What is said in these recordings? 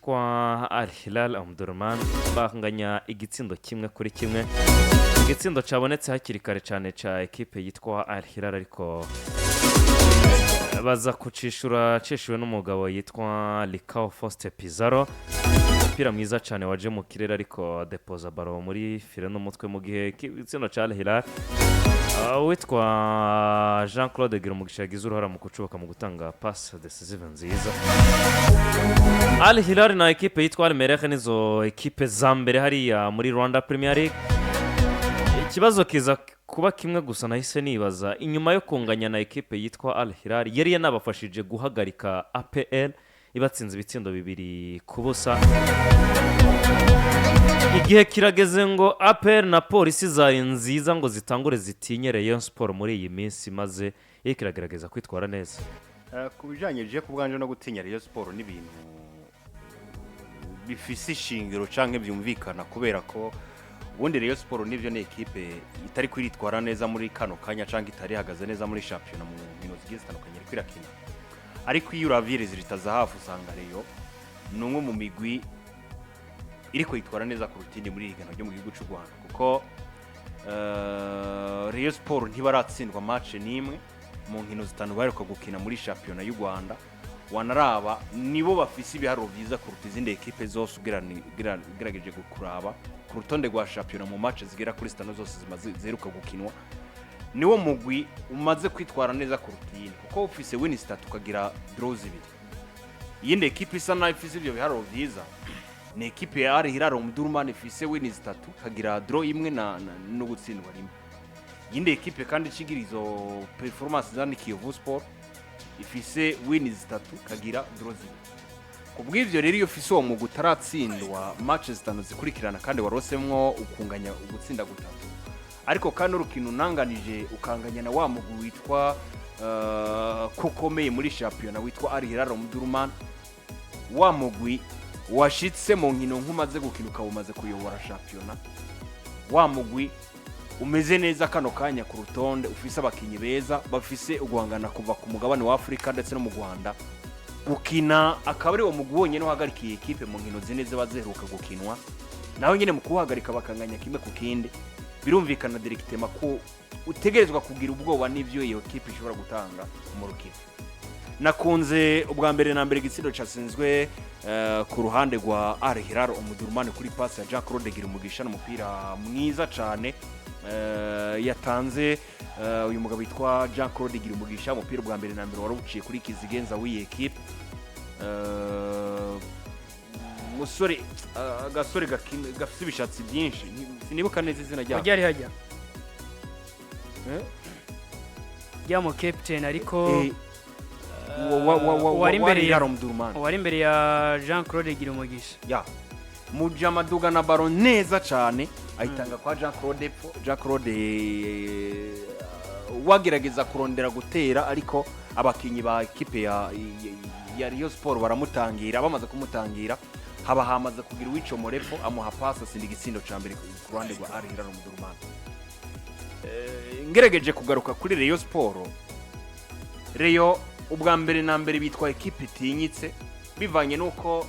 yitwa Al Hilal Omdurman banganya igitsindo kimwe kuri kimwe. Igitsindo cabonetse hakiri kare cyane ca ekipe yitwa Al Hilal ariko baza kucishura ceshiwe n'umugabo yitwa Likao Foster Pizarro. Umupira mwiza cyane waje mu kirere ariko deposa baro muri file n'umutwe mu gihe igitsindo ca Al Hilal witwa Jean-Claude Girumugisha yagize uruhara mu kucubuka mu gutanga pass decisive nziza. Al Hilal na ekipe yitwa Al Merreikh nizo ekipe za mbere hariya muri Rwanda Premier League. Ikibazo kiza kuba kimwe gusa nahise nibaza inyuma yo kunganya na ekipe yitwa Al Hilal yari yanabafashije guhagarika APR ibatsinze ibitsindo 2-0. Igihe kirageze ngo APR na polisi zari nziza ngo zitangure zitinye Rayon Sport muri iyi minsi maze ikiragerageza kwitwara neza. Kubijanye je kubwanje no gutinya Rayon Sport n'ibintu bifise ishingiro canke byumvikana kubera ko ubundi Rayon Sport nivyo ne ekipe itari kwiritwara neza muri kano kanya canke itari hagaze neza muri champion mu nkino zigiye zitandukanye kwirakina. Ariko iyo uravire ziritaza hafu usanga Rayon numwe mu migwi iriko yitwara neza ku rutindi muri ligano ryo mu gihugu cy'u Rwanda kuko Rayon Sport ntibaratsindwa match nimwe mu nkino zitanu baheruka gukina muri champion y'u Rwanda. Wanaraba nibo bafise ibiharo vyiza kuruta izindi ekipe zose ugerageje gukuraba ku rutonde rwa champion mu match zigera kuri 5 zose zimaze ziheruka gukinwa. Niwo mugwi umaze kwitwara neza ku rutindi kuko ufise win 3 ukagira draw 2. Yindi ekipe isa nayo ifise ibyo biharo vyiza ni ekipe ya Al Hilal Omdurman ifise win 3 kagira draw imwe no gutsindwa rimwe. Yindi ekipe kandi cigirizo performance za Kiyovu Sport ifise win 3 kagira draw 2. Kubw'ivyo rero iyo ufise uwo mugwi utaratsindwa match 5 zikurikirana kandi warosemwo ukunganya ugutsinda gutatu ariko kandi urukino unanganije ukanganya na wa mugwi witwa kukomeye muri champion witwa Al Hilal Omdurman wa mugwi washitse mu nkino nkumaze gukinuka umaze kuyobora champion wa mugwi umeze neza kano kanya ku rutonde ufise abakinyi beza bafise uguhangana kuva ku mugabane wa Afrika ndetse no mu Rwanda gukina akabari wo mugubonye no hagarikiye ekipe mu nkino zine zibazeruka gukinwa naho nyine mu kuhagarika bakanganya kimwe ku kindi birumvikana directement ko utegerezwa kugira ubwoba n'ivyo iyo ekipe ishobora gutanga mu rukino. Nakunze ubwa mbere na mbere igitsindo casinzwe ku ruhande rwa Al Hilal Omdurman kuri pass ya Jean-Claude Girumugisha n'umupira mwiza cyane yatanze uyu mugabo witwa Jean-Claude Girumugisha umupira bwa mbere na mbere waruciye kuri Kizigenza w'iyi ekipe. Musore gasore gafite ibishatsi byinshi sinibuka neza izina ryaho ryari hajya ya mu captain ariko wari imbere ya Jean-Claude Girumugisha ya Mujamaduga na baro neza cyane ayitanga kwa Jean-Claude wagerageza kurondera gutera ariko abakinyi ba ekipe ya Rayon Sport baramutangira bamaze kumutangira haba hamaze kugira wico morepo amuha pasa sindi gitsindo ca mbere ku ruhande rwa Al Hilal Omdurman. Ngerageje kugaruka kuri Rayon Sport. Rayon ubwa mbere na mbere bitwa ekipe tinyitse bivanye nuko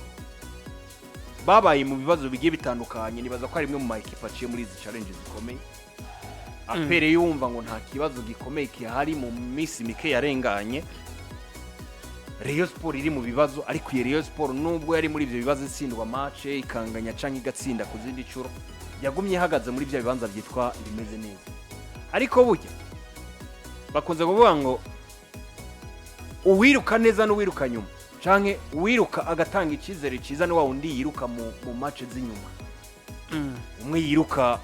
babaye mu bibazo bigiye bitandukanye nibaza ko ari imwe mu ma ekipe aciye muri izi challenges zikomeye. Apere yumva ngo nta kibazo gikomeye kihari mu misi mike yarenganye. Rayon Sport iri mu bibazo ariko iyo Rayon Sport nubwo yari muri ibyo bibazo itsindwa match ikanganya canke igatsinda ku zindi curo yagumye ihagaze muri ibyo bibanza byitwa bimeze neza. Ariko burya bakunze kuvuga ngo uwiruka neza n'uwiruka nyuma canke uwiruka agatanga ikizere ciza ni wa undi yiruka mu match z'inyuma. Umwe yiruka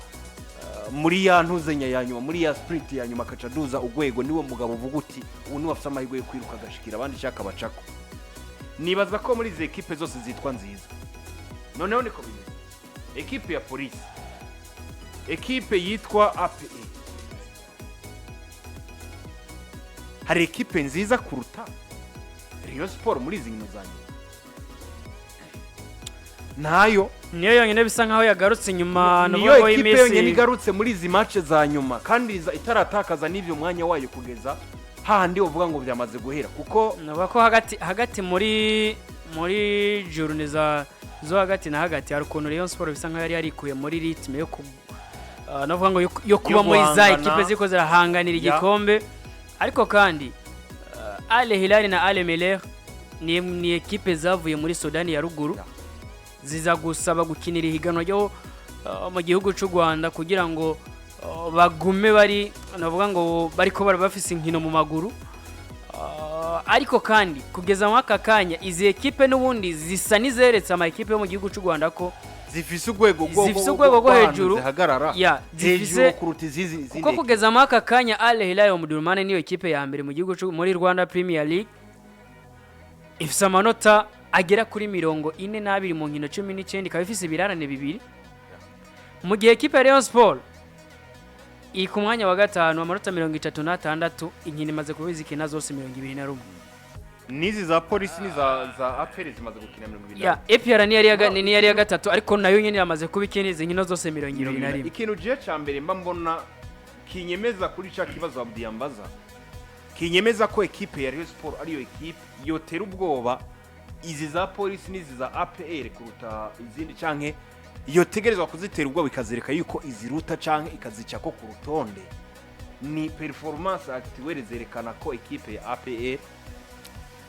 muri ya ntuzenya ya nyuma muri ya sprint ya nyuma akaca duza ugwego niwe mugabo uvuga uti ubu ni wafite amahirwe yo kwiruka agashikira abandi cyaka bacako. Nibaza ko muri izi ekipe zose zitwa nziza noneho niko bimeze. Ekipe ya polisi, ekipe yitwa APE, hari ekipe nziza kuruta Rayon Sport muri izi nkino zanyu nayo niyo yonyine bisa nkaho yagarutse nyuma niyo ekipe yonyine igarutse muri izi match za nyuma kandi itaratakaza n'ivyo mwanya wayo kugeza handi uvuga ngo byamaze guhera kuko naba ko hagati muri journée zo hagati na hagati hari ukuntu Rayon Sport bisa nkaho yari yarikuye muri ritme yo navuga ngo yo kuba muri za ekipe ziko zirahanganira igikombe ariko kandi Al Hilal na Al Merreikh ni ekipe zavuye muri Sudani ya ruguru ziza gusaba gukinira ihiganwa ryo mu gihugu cy'u Rwanda kugira ngo bagume bari navuga ngo bariko bafise inkino mu maguru ariko kandi kugeza mu aka kanya izi ekipe n'ubundi zisa nizeretse ama ekipe yo mu gihugu cy'u Rwanda ko zifise urwego rwo hejuru ya zifise kuruta izizi kuko kugeza mu aka kanya Al Hilal yo mu Durmane niyo ekipe ya mbere mu gihugu muri Rwanda Premier League ifise amanota agera kuri 42 mu nkino 19 ikaba ifise ibirarane bibiri mu gihe ekipe ya Rayon Sport iri ku mwanya wa gatanu amanota 36 inkino imaze kubizikina zose 21 nizi za polisi ni za APR zimaze gukina 20 ya APR ni yari ya gatatu ariko nayo nyene yamaze kubikina izi nkino zose 21 ikintu je cyambere mba mbona kinyemeza kuri cha kibazo abdiyambaza kinyemeza ko ekipe ya Rayon Sport ariyo ekipe yotera ubwoba izi za polisi nizi za APR kuruta izindi canke yotegerezwa kuzitera ubwoba ikazereka yuko iziruta canke ikazica ko ku rutonde ni performance actuelle zerekana ko ekipe ya APR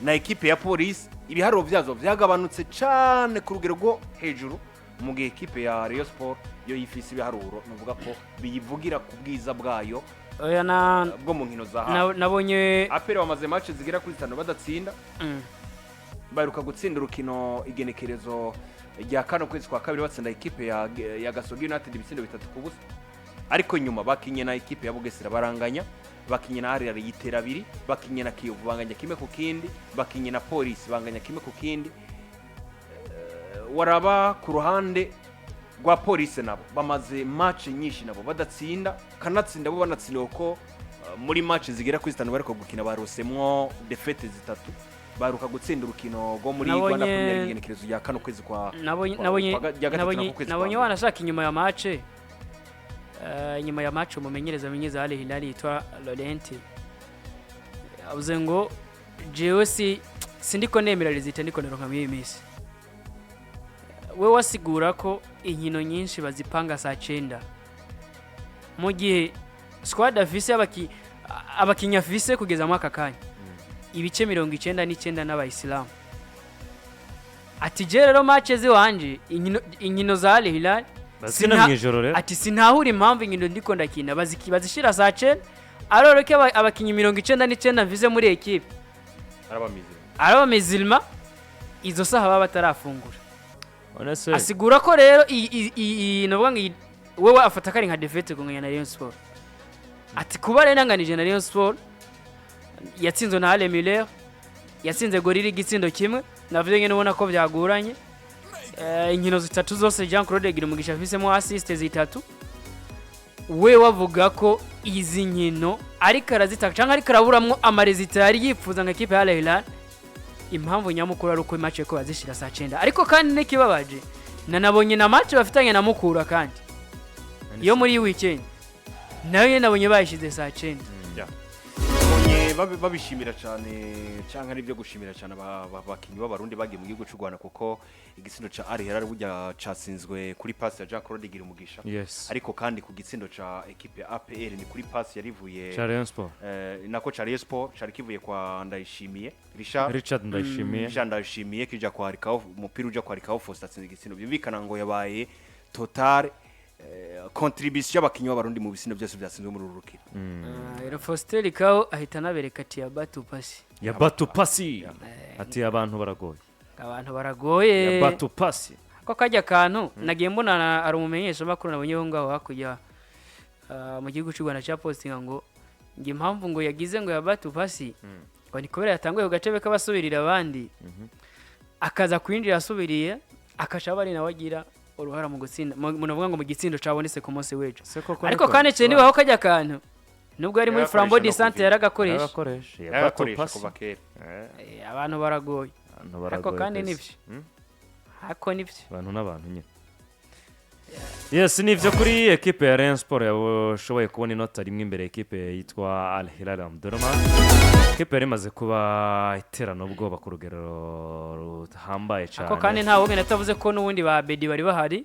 na ekipe ya polisi ibiharuro byazo byagabanutse cyane ku rugero rwo hejuru mu gihe ekipe ya Rayon Sport yo yifise ibiharuro nuvuga ko biyivugira ku bwiza bwayo oya bwo mu nkino za nabonye APR bamaze match zigera kuri 5 badatsinda baruka gutsinda urukino igenekerezo rya kano kwezi kwa kabiri batsinda ekipe ya Gasopo United ibitsindo 3 ku busa ariko nyuma bakinye na ekipe ya Bugesera baranganya bakinye na Hilal yitera 2 bakinye na Kiyovu banganya kimwe ku kindi bakinye na Police banganya kimwe ku kindi waraba ku ruhande rwa Police nabo bamaze match nyinshi nabo badatsinda kanatsinda bo banatsinda ko muri match zigera kuri 5 bariko gukina barosemwo defete zitatu baruka gutsinda urukino rwo muri Rwanda Premier League igenekerezo ya kano kwezi kwa nabonye wanashaka inyuma ya match nyuma ya match umumenyereza amenyeza Al Hilal yitwa Laurent avuze ngo jewe sindiko nemera resita ndiko neronka muri imisi we wasigura ko inkino nyinshi bazipanga saa 9 mu gihe squad afise abakinya afise kugeza mu aka kanya ibice 99 n'abayisilamu ati je rero match ziwanje inkino za Al Hilal basina mwijoro rero ati sinahura impamvu inkino ndiko ndakina bazishira saa 9 aroroke abakinyi 99 mvize muri equipe arabamizilma izo saha baba batarafungura asigura ko rero novuga ngo wewe afata kari nka defete kunganya na Rayon Sport ati kuba rero nanganije na Rayon Sport yatsinzwe na Al Merreikh yatsinze goriri gitsindo kimwe navuze ngene ubona ko byaguranye inkino zitatu zose Jean Claude Girumugisha afisemo assist zitatu we wavuga ko izi nkino ariko arazitaka cyangwa ariko araburamwo amarezita yari yifuza nka equipe ya Al Hilal impamvu nyamukuru ari uko match ko bazishira saa 9 ariko kandi nekibabaje nanabonye na match bafitanye na Mukura kandi yo muri weekend nayo nabonye bayishize saa 9 babishimira cyane cyangwa ari byo gushimira cyane abakinyi b'abarundi bagiye mu gihugu cy'u Rwanda kuko igitsindo ca Al Hilal burya catsinzwe kuri pass ya Jean Claude Girumugisha ariko kandi ku gitsindo ca equipe ya APR ni kuri pass yarivuye ca Rayon Sport nako ca Rayon Sport cari kivuye kwa Ndayishimiye Richard Ndayishimiye kija kwa Harikaho umupira uja kwa Harikaho Faustin atsinze igitsindo byumvikana ngo yabaye total contribution y'abakinyi b'abarundi mu bisino byose byatsinzwe muri urukino era Faustin Harikaho ahita nabereka ati ya batu pasi ati abantu baragoye ya batu pasi ko kajya kantu nagiye mbona ari umumenyesha makuru nabonye ho ngaho hakujya mu gihugu cy'u Rwanda cya postinga ngo ngi impamvu ngo yagize ngo ya batu pasi ngo ni kubera yatanguye ku gacebe k'abasubirira abandi akaza kwinjira asubiriye akashaba ari nawe agira uruhara mu gutsinda munavuga ngo mu gitsindo cabonese ku munsi wejo ariko kandi cye nibaho kajya kantu nubwo ari muri Flambeau de Centre yaragakoresha kuva kera abantu baragoye ariko kandi nivyo hako nivyo abantu n'abantu nyine yes nivyo kuri equipe ya Rayon Sport yashoboye kubona inota rimwe imbere equipe yitwa Al Hilal Omdurman ekipe yari imaze kuba iterana ubwoba ku rugero ruhambaye cyane ko kandi ntawe wenda atavuze ko n'ubundi ba Bedi bari bahari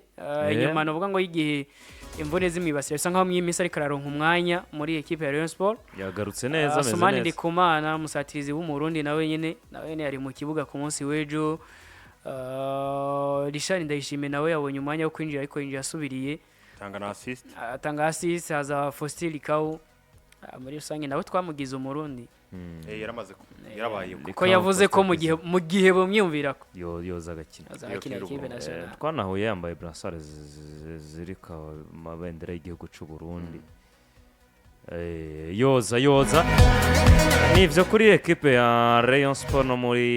inyuma novuga ngo y'igihe imvune zimwibasira bisa nkaho mw'iminsi ariko araronka umwanya muri ekipe ya Rayon Sport yagarutse neza ameze Asumani neza Ndikumana musatirizi w'umurundi nawe nyene yari mu kibuga ku munsi w'ejo Richard Ndayishimiye nawe yabonye umwanya wo kwinjira ariko yinjiye asubiriye atanga assist haza Faustin Likau muri rusange nawe twamugize umurundi yarabaye ko yavuze ko mu gihe bumwiyumvira ko yoza agakina ekipe nationale twanahuye yambaye brassard zirika amabendera y'igihugu cy'u Burundi yoza nivyo kuri ekipe ya Rayon Sport no muri